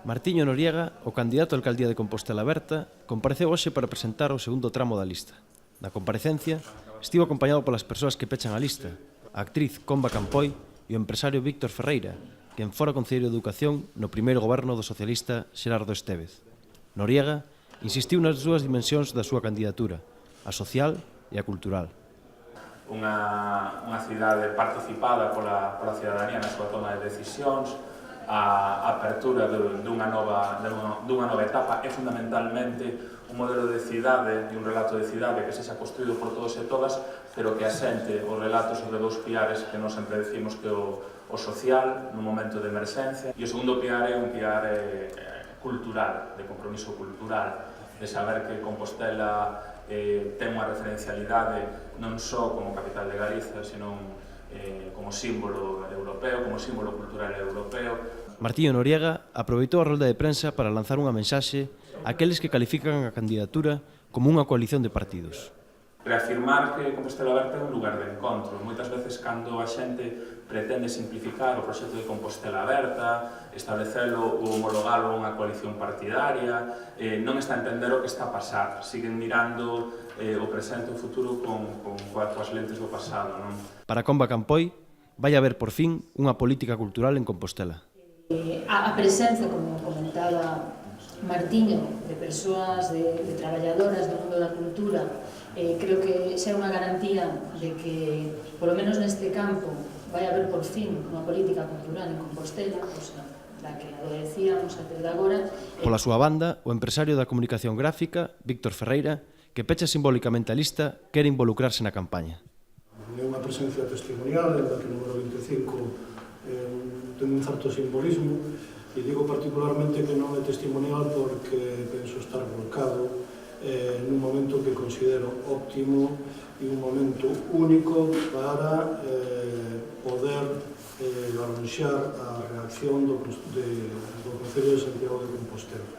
Martiño Noriega, o candidato á alcaldía de Compostela Aberta, compareceu hoxe para presentar o segundo tramo da lista. Na comparecencia, estivo acompañado polas persoas que pechan a lista, a actriz Comba Campoi e o empresario Víctor Ferreira, quen fora concelleiro de Educación no primeiro goberno do socialista Xerardo Estévez. Noriega insistiu nas dúas dimensións da súa candidatura, a social e a cultural. Unha cidade participada pola cidadanía na súa toma de decisións, a apertura dunha nova etapa é fundamentalmente un modelo de cidade e un relato de cidade que sexa construído por todos e todas, pero que asente os relatos sobre dous piares que nós sempre decimos que o social nun momento de emerxencia e o segundo piar é un piar cultural, de compromiso cultural, de saber que Compostela ten unha referencialidade non só como capital de Galicia, senón como símbolo europeo, como símbolo cultural europeo. Martiño Noriega aproveitou a rolda de prensa para lanzar unha mensaxe àqueles que califican a candidatura como unha coalición de partidos. Reafirmar que Compostela Aberta é un lugar de encontro. Moitas veces, cando a xente pretende simplificar o proxecto de Compostela Aberta, establecelo ou homologalo a unha coalición partidaria, non está a entender o que está a pasar. Siguen mirando o presente e o futuro coas lentes do pasado. Para Comba Campoi, vai haber por fin unha política cultural en Compostela. A presenza, como comentaba Martiño, de persoas, de traballadoras do mundo da cultura, creo que xa é unha garantía de que, polo menos neste campo, vai haber por fin unha política cultural en Compostela, cosa da que adolecíamos até de agora. Pola súa banda, o empresario da comunicación gráfica, Víctor Ferreira, que pecha simbólicamente a lista, quere involucrarse na campaña. É unha presencia testimonial, en la que o número 25 ten un certo simbolismo, e digo particularmente que non é testimonial porque penso estar volcado nun momento que considero óptimo e un momento único para poder anunciar a reacción do Concello de Santiago de Compostela.